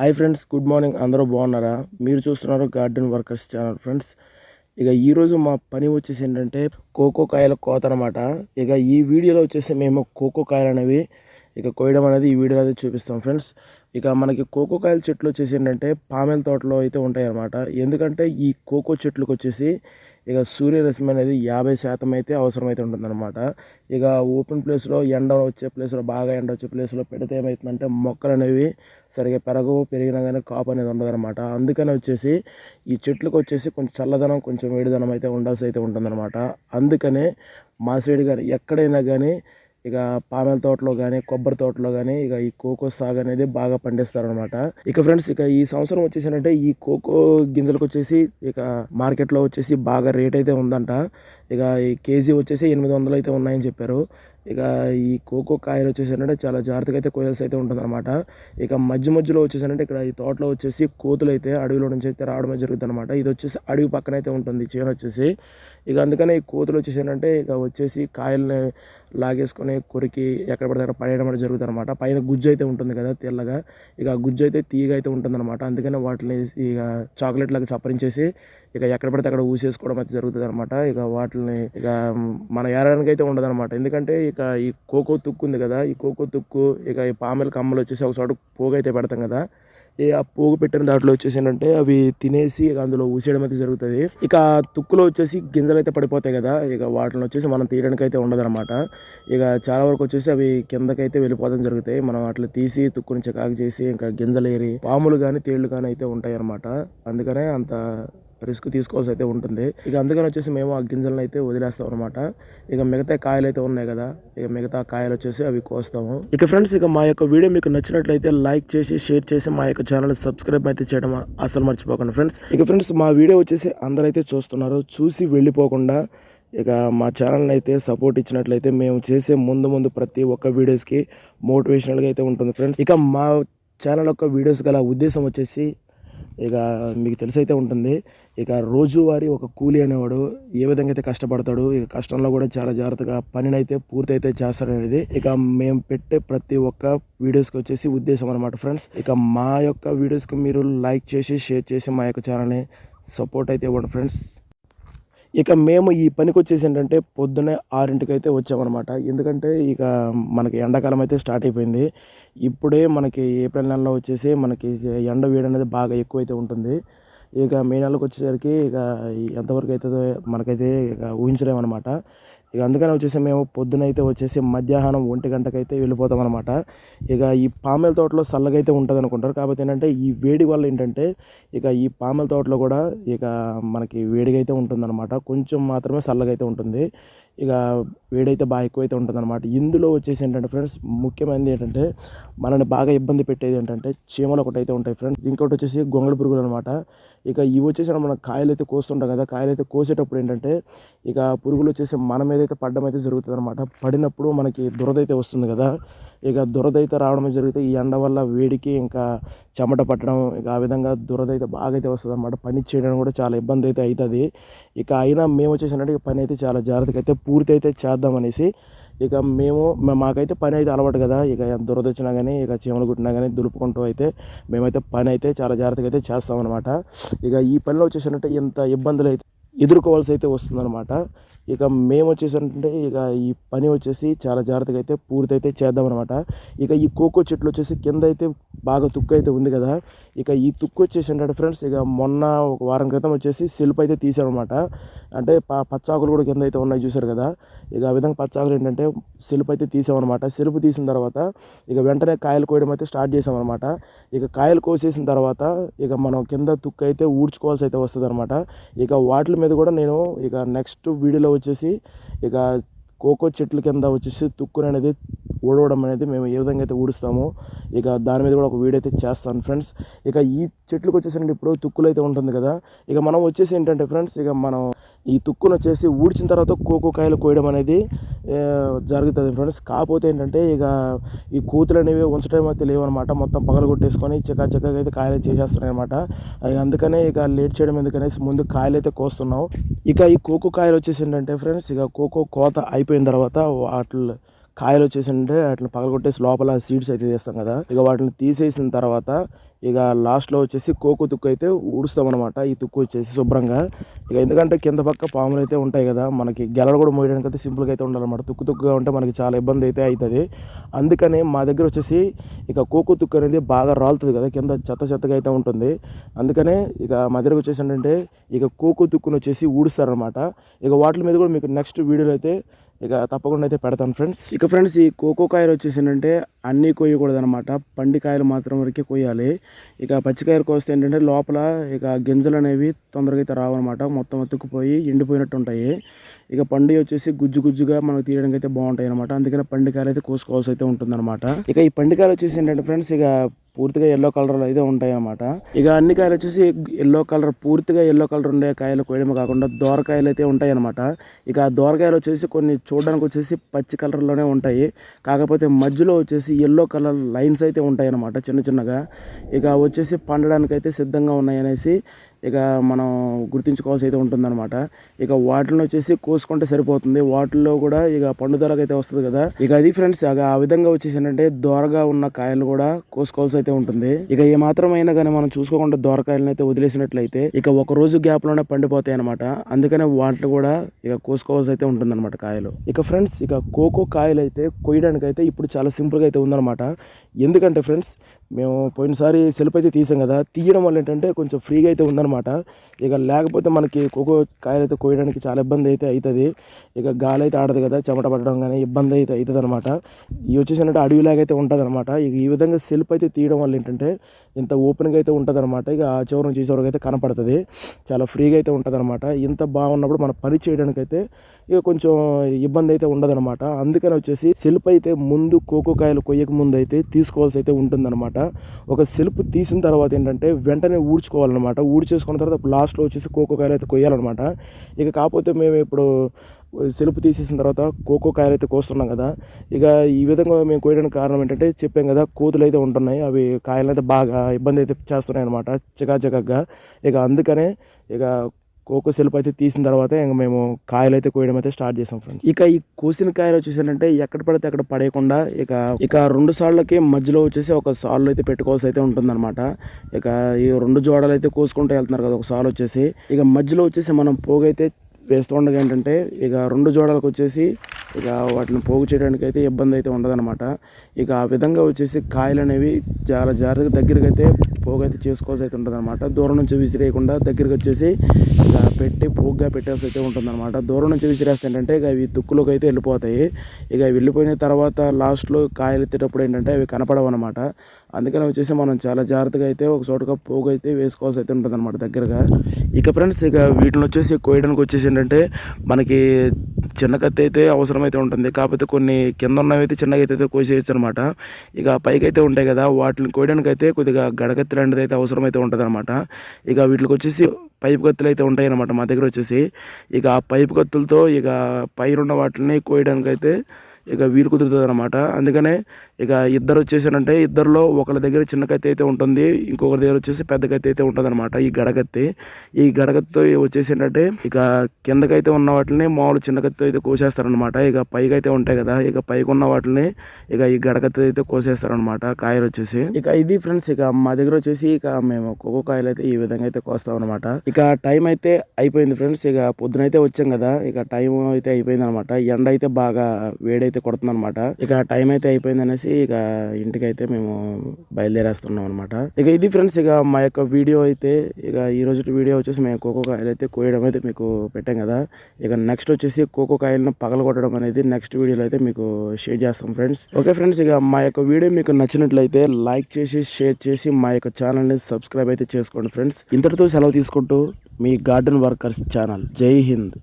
Hi friends, good morning. అందరూ బాగున్నారా? మీరు చూస్తున్నారు గార్డెన్ వర్కర్స్ ఛానల్ ఫ్రెండ్స్. ఇక ఈరోజు మా పని వచ్చేసి ఏంటంటే కోకో కాయల కోత అనమాట. ఇక ఈ వీడియోలో వచ్చేసి మేము కోకో కాయలు అనేవి కోయడం అనేది ఈ వీడియోలో అయితే చూపిస్తాం ఫ్రెండ్స్. ఇక మనకి కోకో కాయల చెట్లు వచ్చేసి ఏంటంటే పామెల తోటలో అయితే ఉంటాయి అన్నమాట. ఎందుకంటే ఈ కోకో చెట్లకు వచ్చేసి సూర్యరశ్మి అనేది 50% అయితే అవసరమైతే ఉంటుందన్నమాట. ఇక ఓపెన్ ప్లేస్లో ఎండ వచ్చే ప్లేస్లో బాగా ఎండ వచ్చే ప్లేస్లో పెడితే ఏమవుతుందంటే మొక్కలు అనేవి సరిగా పెరిగినా కానీ కాపు అనేది ఉండదన్నమాట. అందుకని వచ్చేసి ఈ చెట్లకు వచ్చేసి కొంచెం చల్లదనం కొంచెం వేడిదనం అయితే ఉండాల్సి అయితే ఉంటుందన్నమాట. అందుకనే మా సైడ్ కానీ ఎక్కడైనా కానీ పామెల తోటలో కానీ కొబ్బరి తోటలో కానీ ఈ కోకో సాగు అనేది బాగా పండిస్తారనమాట. ఫ్రెండ్స్ ఈ సంవత్సరం వచ్చేసి ఈ కోకో గింజలకు వచ్చేసి మార్కెట్లో వచ్చేసి బాగా రేట్ అయితే ఉందంట. ఈ కేజీ వచ్చేసి 800 అయితే ఉన్నాయని చెప్పారు. ఈ కోకో కాయలు వచ్చేసి చాలా జాగ్రత్తగా అయితే కోయాల్సి అయితే ఉంటుందన్నమాట. మధ్యలో వచ్చేసి ఇక్కడ ఈ తోటలో వచ్చేసి కోతులు అయితే అడవిలో నుంచి అయితే రావడమే జరుగుతుంది అనమాట. ఇది వచ్చేసి అడవి పక్కన అయితే ఉంటుంది చేను వచ్చేసి. అందుకనే ఈ కోతులు వచ్చేసి వచ్చేసి కాయల్ని లాగేసుకొని కొరికి ఎక్కడ పడితే అక్కడ పడేయడం అనేది జరుగుతుంది అనమాట. పైన గుజ్జు అయితే ఉంటుంది కదా తెల్లగా, ఆ గుజ్జు అయితే తీగ అయితే ఉంటుందన్నమాట. అందుకనే వాటిని చాక్లెట్ లాగా చప్పరించేసి ఎక్కడ పడితే అక్కడ ఊసేసుకోవడం అయితే జరుగుతుంది అనమాట. వాటిని మన ఏరానికి అయితే ఉండదు అనమాట. ఎందుకంటే ఈ కోకో తుక్కు ఉంది కదా, ఈ కోకో తుక్కు ఈ పామెల కమ్మలు వచ్చేసి ఒక చోట పోగు అయితే పెడతాం కదా. ఆ పోగు పెట్టిన దాంట్లో వచ్చేసి ఏంటంటే అవి తినేసి అందులో ఊసేయడం అయితే జరుగుతుంది. తుక్కులో వచ్చేసి గింజలు అయితే పడిపోతాయి కదా, వాటిని వచ్చేసి మనం తీయడానికి అయితే ఉండదన్నమాట. చాలా వరకు వచ్చేసి అవి కిందకైతే వెళ్ళిపోవడం జరుగుతాయి. మనం అట్లా తీసి తుక్కుని చికాకు చేసి గింజలు ఏరి పాములు కానీ తేళ్లు కానీ అయితే ఉంటాయి అన్నమాట. అందుకనే అంత రిస్క్ తీసుకోవాల్సి అయితే ఉంటుంది. అందుకని వచ్చేసి మేము ఆ గింజలను అయితే వదిలేస్తాం అనమాట. మిగతా కాయలు అయితే ఉన్నాయి కదా, మిగతా కాయలు వచ్చేసి అవి కోస్తాము. ఫ్రెండ్స్ మా యొక్క వీడియో మీకు నచ్చినట్లయితే లైక్ చేసి షేర్ చేసి మా యొక్క ఛానల్ సబ్స్క్రైబ్ అయితే చేయడం అసలు మర్చిపోకండి ఫ్రెండ్స్. ఫ్రెండ్స్ మా వీడియో వచ్చేసి అందరైతే చూస్తున్నారు, చూసి వెళ్ళిపోకుండా మా ఛానల్ని అయితే సపోర్ట్ ఇచ్చినట్లయితే మేము చేసే ముందు ప్రతి ఒక్క వీడియోస్కి మోటివేషనల్గా అయితే ఉంటుంది ఫ్రెండ్స్. మా ఛానల్ యొక్క వీడియోస్ గల ఉద్దేశం వచ్చేసి మీకు తెలిసైతే ఉంటుంది. రోజువారీ ఒక కూలీ అనేవాడు ఏ విధంగా అయితే కష్టపడతాడు, కష్టంలో కూడా చాలా జాగ్రత్తగా పనిని అయితే పూర్తి అయితే చేస్తాడు అనేది మేము పెట్టే ప్రతి ఒక్క వీడియోస్కి వచ్చేసి ఉద్దేశం అనమాట ఫ్రెండ్స్. మా యొక్క వీడియోస్కి మీరు లైక్ చేసి షేర్ చేసి మా యొక్క ఛానల్ని సపోర్ట్ అయితే ఇవ్వండి ఫ్రెండ్స్. మేము ఈ పనికి వచ్చేసి ఏంటంటే పొద్దున్నే 6ంటికి అయితే వచ్చామన్నమాట. ఎందుకంటే మనకి ఎండాకాలం అయితే స్టార్ట్ అయిపోయింది. ఇప్పుడే మనకి ఏప్రిల్ నెలలో వచ్చేసి మనకి ఎండ వేడి అనేది బాగా ఎక్కువైతే ఉంటుంది. మే నెలకు వచ్చేసరికి ఎంతవరకు అవుతుందో మనకైతే ఊహించలేమన్నమాట. అందుకని వచ్చేసి మేము పొద్దునైతే వచ్చేసి మధ్యాహ్నం 1 గంటకైతే వెళ్ళిపోతాం అనమాట. ఈ పామెల తోటలో చల్లగా అయితే ఉంటుంది అనుకుంటారు. కాకపోతే ఏంటంటే ఈ వేడి వల్ల ఏంటంటే ఈ పామెల తోటలో కూడా మనకి వేడిగా అయితే ఉంటుందన్నమాట. కొంచెం మాత్రమే చల్లగా అయితే ఉంటుంది. వేడైతే బాగా ఎక్కువైతే ఉంటుందన్నమాట. ఇందులో వచ్చేసి ఏంటంటే ఫ్రెండ్స్ ముఖ్యమైనది ఏంటంటే మనల్ని బాగా ఇబ్బంది పెట్టేది ఏంటంటే చీమలు ఒకటైతే ఉంటాయి ఫ్రెండ్స్. ఇంకోటి వచ్చేసి గొంగళి పురుగులు అనమాట. ఇవి వచ్చేసి మనం కాయలు అయితే కోస్తుంటాం కదా, కాయలు అయితే కోసేటప్పుడు ఏంటంటే పురుగులు వచ్చేసి మన మీద అయితే పడడం అయితే జరుగుతుంది అనమాట. పడినప్పుడు మనకి దురద అయితే వస్తుంది కదా, దురద అయితే రావడమే జరుగుతుంది. ఈ ఎండ వల్ల వేడికి చెమట పట్టడం ఆ విధంగా దురద అయితే బాగా అయితే వస్తుంది అనమాట. పని చేయడం కూడా చాలా ఇబ్బంది అయితే అవుతుంది. అయినా మేము వచ్చేసినట్టు పని అయితే చాలా జాగ్రత్తగా అయితే పూర్తి అయితే చేద్దామనేసి మాకైతే పని అయితే అలవాటు కదా. దురద వచ్చినా కానీ చీమలు కుట్టినా కానీ దులుపుకుంటూ అయితే మేమైతే పని అయితే చాలా జాగ్రత్తగా అయితే చేస్తామన్నమాట. ఈ పనిలో వచ్చేసినట్టు ఇంత ఇబ్బందులు అయితే ఎదుర్కోవాల్సి అయితే వస్తుందన్నమాట. మేము వచ్చేసంటే ఈ పని వచ్చేసి చాలా జాగ్రత్తగా అయితే పూర్తి అయితే చేద్దామన్నమాట. ఈ కోకో చెట్లు వచ్చేసి కింద అయితే బాగా తుక్కు అయితే ఉంది కదా. ఈ తుక్కు వచ్చేసి ఏంటంటే ఫ్రెండ్స్ మొన్న ఒక వారం క్రితం వచ్చేసి సెల్ఫ్ అయితే తీసామన్నమాట. అంటే పచ్చాకులు కూడా కింద అయితే ఉన్నాయి చూసారు కదా. ఆ విధంగా పచ్చాకులు ఏంటంటే సెల్ఫ్ అయితే తీసామన్నమాట. సెల్ఫ్ తీసిన తర్వాత వెంటనే కాయలు కోయడం అయితే స్టార్ట్ చేసామన్నమాట. కాయలు కోసేసిన తర్వాత మనం కింద తుక్కు అయితే ఊడ్చుకోవాల్సి అయితే వస్తుంది అనమాట. వాటి మీద కూడా నేను నెక్స్ట్ వీడియోలో వచ్చేసి కోకో చెట్ల కింద వచ్చేసి తుక్కుని అనేది ఊడవడం అనేది మేము ఏ విధంగా అయితే ఊడుస్తామో దాని మీద కూడా ఒక వీడియో అయితే చేస్తాను ఫ్రెండ్స్. ఈ చెట్లకు వచ్చేసరికి ఇప్పుడు తుక్కులు అయితే ఉంటుంది కదా. మనం వచ్చేసి ఏంటంటే ఫ్రెండ్స్ మనం ఈ తుక్కును వచ్చేసి ఊడ్చిన తర్వాత కోకో కాయలు కోయడం అనేది జరుగుతుంది ఫ్రెండ్స్. కాకపోతే ఏంటంటే ఈ కోతులు అనేవి ఉంచడం అయితే లేవన్నమాట. మొత్తం పగలు కొట్టేసుకొని చక్కగా అయితే కాయలు చేసేస్తున్నాయి అనమాట. అందుకనే లేట్ చేయడం ఎందుకనేసి ముందు కాయలు అయితే కోస్తున్నాం. ఈ కోకో కాయలు వచ్చేసి ఏంటంటే ఫ్రెండ్స్ కోకో కోత అయిపోయిన తర్వాత వాటి కాయలు వచ్చేసింటే వాటిని పగలగొట్టేసి లోపల సీడ్స్ అయితే తీస్తాం కదా, ఇక వాటిని తీసేసిన తర్వాత ఇక లాస్ట్లో వచ్చేసి కోకో తుక్కు అయితే ఊడుస్తాం అనమాట. ఈ తుక్కు వచ్చేసి శుభ్రంగా, ఇక ఎందుకంటే కింద పక్క పాములు అయితే ఉంటాయి కదా, మనకి గెలలు కూడా మోయడానికి అయితే సింపుల్గా అయితే ఉండాలన్నమాట. తుక్కుగా ఉంటే మనకి చాలా ఇబ్బంది అయితే అవుతుంది. అందుకని మా దగ్గర వచ్చేసి ఇక కోకో తుక్కు అనేది బాగా రాలుతుంది కదా, కింద చెత్తగా అయితే ఉంటుంది. అందుకనే ఇక మా దగ్గర వచ్చేసి ఏంటంటే ఇక కోకో తుక్కును వచ్చేసి ఊడుస్తారనమాట. ఇక వాటి మీద కూడా మీకు నెక్స్ట్ వీడియోలో అయితే ఇక తప్పకుండా అయితే పెడతాను ఫ్రెండ్స్. ఇక ఫ్రెండ్స్ ఈ కోకో కాయలు వచ్చేసిందంటే అన్నీ కొయ్యకూడదు అనమాట, పండికాయలు మాత్రం వరకే కొయ్యాలి. ఇక పచ్చికాయలు కోస్తే ఏంటంటే లోపల ఇక గింజలు అనేవి తొందరగా అయితే రావన్నమాట, మొత్తం అతుక్కుపోయి ఎండిపోయినట్టు ఉంటాయి. ఇక పండు వచ్చేసి గుజ్జుగా మనకు తీయడానికి అయితే బాగుంటాయి అనమాట. అందుకని పండికాయలు అయితే కోసుకోవాల్సి అయితే ఉంటుందన్నమాట. ఇక ఈ పండికాయలు వచ్చేసి ఏంటంటే ఫ్రెండ్స్ ఇక పూర్తిగా ఎల్లో కలర్ అయితే ఉంటాయి అన్నమాట. ఇక అన్ని కాయలు వచ్చేసి పూర్తిగా ఎల్లో కలర్ ఉండే కాయలు కోయడమే కాకుండా దోరకాయలు అయితే ఉంటాయి అనమాట. ఇక ఆ దోరకాయలు వచ్చేసి కొన్ని చూడడానికి వచ్చేసి పచ్చి కలర్లోనే ఉంటాయి, కాకపోతే మధ్యలో వచ్చేసి ఎల్లో కలర్ లైన్స్ అయితే ఉంటాయి అన్నమాట చిన్నగా. ఇక వచ్చేసి పండడానికి అయితే సిద్ధంగా ఉన్నాయి అనేసి ఇక మనం గుర్తించుకోవాల్సి అయితే ఉంటుందన్నమాట. ఇక వాటిని వచ్చేసి కోసుకుంటే సరిపోతుంది, వాటిల్లో కూడా ఇక పండుదలకు అయితే వస్తుంది కదా. ఇక అది ఫ్రెండ్స్ ఇక ఆ విధంగా వచ్చేసి ఏంటంటే దోరగా ఉన్న కాయలు కూడా కోసుకోవాల్సి అయితే ఉంటుంది. ఇక ఏ మాత్రమైనా కానీ మనం చూసుకోకుండా దోరకాయలను అయితే వదిలేసినట్లయితే ఇక ఒక రోజు గ్యాప్ లోనే పండిపోతాయి అనమాట. అందుకనే వాటిని కూడా ఇక కోసుకోవాల్సి అయితే ఉంటుంది అనమాట కాయలు. ఇక ఫ్రెండ్స్ ఇక కోకో కాయలు అయితే కొయ్యడానికి అయితే ఇప్పుడు చాలా సింపుల్గా అయితే ఉందన్నమాట. ఎందుకంటే ఫ్రెండ్స్ మేము పోయినసారి సెల్ఫ్ అయితే తీసాం కదా, తీయడం వల్ల ఏంటంటే కొంచెం ఫ్రీగా అయితే ఉందన్నమాట. ఇక లేకపోతే మనకి కోకో కాయలు అయితే కోయడానికి చాలా ఇబ్బంది అయితే అవుతుంది. ఇక గాలి అయితే ఆడదు కదా, చెమట పడడం కానీ ఇబ్బంది అయితే అవుతుంది అనమాట. ఇవి వచ్చేసి అంటే అడవిలాగైతే ఉంటుంది అనమాట. ఇక ఈ విధంగా సెల్ఫ్ అయితే తీయడం వల్ల ఏంటంటే ఇంత ఓపెన్గా అయితే ఉంటుంది అనమాట. ఇక ఆ చివరి నుంచి ఈ చివరికి అయితే కనపడుతుంది, చాలా ఫ్రీగా అయితే ఉంటుంది అనమాట. ఇంత బాగున్నప్పుడు మనం పని చేయడానికి అయితే ఇక కొంచెం ఇబ్బంది అయితే ఉండదు అనమాట. అందుకని వచ్చేసి సెల్ఫ్ అయితే ముందు కోకో కాయలు కొయ్యక ముందు అయితే తీసుకోవాల్సి అయితే ఉంటుందన్నమాట. ఒక సెల్ఫ్ తీసిన తర్వాత ఏంటంటే వెంటనే ఊడ్చుకోవాలన్నమాట. ఊడ్చేసుకున్న తర్వాత లాస్ట్లో వచ్చేసి కోకో కాయలు అయితే కొయ్యాలన్నమాట. ఇక కాకపోతే మేము ఇప్పుడు సెల్ఫ్ తీసేసిన తర్వాత కోకో కాయలు అయితే కోస్తున్నాం కదా, ఇక ఈ విధంగా మేము కోయడానికి కారణం ఏంటంటే చెప్పాం కదా, కోతులు అయితే ఉంటున్నాయి, అవి కాయలు అయితే బాగా ఇబ్బంది అయితే చేస్తున్నాయి అనమాట చికాగా. ఇక అందుకనే ఇక కోకో సెల్ఫ్ అయితే తీసిన తర్వాత ఇంకా మేము కాయలు అయితే కోయడం అయితే స్టార్ట్ చేసాం ఫ్రెండ్స్. ఇక ఈ కోసిన కాయలు వచ్చేసారంటే ఎక్కడ పడితే అక్కడ పడేయకుండా ఇక 2 సార్లకి మధ్యలో వచ్చేసి ఒక సాల్లో అయితే పెట్టుకోవాల్సి అయితే ఉంటుందన్నమాట. ఇక ఈ 2 జోడలు అయితే కోసుకుంటూ వెళ్తున్నారు కదా, ఒక సాల్ వచ్చేసి ఇక మధ్యలో వచ్చేసి మనం పోగైతే వేస్తూ ఉండగా ఏంటంటే ఇక 2 జోడలకు వచ్చేసి ఇక వాటిని పోగు చేయడానికి అయితే ఇబ్బంది అయితే ఉండదన్నమాట. ఇక ఆ విధంగా వచ్చేసి కాయలు అనేవి చాలా జాగ్రత్తగా దగ్గరికి అయితే పోగు అయితే చేసుకోవాల్సి అయితే ఉంటుందన్నమాట. దూరం నుంచి విసిరేయకుండా దగ్గరికి వచ్చేసి ఇక పెట్టి పోగుగా పెట్టాల్సి అయితే ఉంటుందన్నమాట. దూరం నుంచి విసిరేస్తే ఏంటంటే ఇక అవి తుక్కులోకి అయితే వెళ్ళిపోతాయి. ఇక వెళ్ళిపోయిన తర్వాత లాస్ట్లో కాయలు ఎత్తేటప్పుడు ఏంటంటే అవి కనపడవు అనమాట. అందుకని వచ్చేసి మనం చాలా జాగ్రత్తగా అయితే ఒక చోటుగా పోగు అయితే వేసుకోవాల్సి అయితే ఉంటుంది అనమాట దగ్గరగా. ఇక ఫ్రెండ్స్ ఇక వీటిని వచ్చేసి కోయడానికి వచ్చేసి ఏంటంటే మనకి చిన్న కత్తి అయితే అవసరమైతే ఉంటుంది, కాకపోతే కొన్ని కింద ఉన్నవి అయితే చిన్నగా అయితే కోసేయచ్చు అనమాట. ఇక పైకి అయితే ఉంటాయి కదా, వాటిని కోయడానికి అయితే కొద్దిగా గడకత్తి లాంటిది అయితే అవసరమైతే ఉంటుంది అనమాట. ఇక వీటికి వచ్చేసి పైపు కత్తులు అయితే ఉంటాయి అనమాట మా దగ్గర వచ్చేసి. ఇక ఆ పైపు కత్తులతో ఇక పైన ఉన్న వాటిని కోయడానికి అయితే ఇక వీలు కుదురుతుంది అనమాట. అందుకనే ఇక ఇద్దరు వచ్చేసారంటే ఇద్దరిలో ఒకరి దగ్గర చిన్న కత్తి అయితే ఉంటుంది, ఇంకొకరి దగ్గర వచ్చేసి పెద్ద కత్తి అయితే ఉంటుంది అనమాట. ఈ గడకత్తితో వచ్చేసి ఏంటంటే ఇక కిందకైతే ఉన్న వాటిని మామూలు చిన్న కత్తితో అయితే కోసేస్తారనమాట. ఇక పైకి అయితే ఉంటాయి కదా, ఇక పైకి ఉన్న వాటిని ఇక ఈ గడకత్తి అయితే కోసేస్తారనమాట కాయలు వచ్చేసి. ఇక ఇది ఫ్రెండ్స్ ఇక మా దగ్గర వచ్చేసి ఇక మేము కోకో కాయలు అయితే ఈ విధంగా అయితే కోస్తాం అనమాట. ఇక టైం అయితే అయిపోయింది ఫ్రెండ్స్, ఇక పొద్దునైతే వచ్చాం కదా, ఇక టైం అయితే అయిపోయింది అనమాట. ఎండ అయితే బాగా వేడైతే కొడుతుంది అనమాట. ఇక టైం అయితే అయిపోయింది అనేసి ఇక ఇంటికి అయితే మేము బయలుదేరేస్తున్నాం అనమాట. ఇక ఇది ఫ్రెండ్స్ ఇక మా యొక్క వీడియో అయితే ఇక ఈ రోజు వీడియో వచ్చేసి మేము కోకో కాయలు అయితే కోయడం అయితే మీకు పెట్టాం కదా. ఇక నెక్స్ట్ వచ్చేసి కోకో కాయలను పగలగొట్టడం అనేది నెక్స్ట్ వీడియోలో అయితే మీకు షేర్ చేస్తాం ఫ్రెండ్స్. ఓకే ఫ్రెండ్స్, ఇక మా యొక్క వీడియో మీకు నచ్చినట్లయితే లైక్ చేసి షేర్ చేసి మా యొక్క ఛానల్ని సబ్స్క్రైబ్ అయితే చేసుకోండి ఫ్రెండ్స్. ఇంతటితో సెలవు తీసుకుంటూ మీ గార్డెన్ వర్కర్స్ ఛానల్. జై హింద్.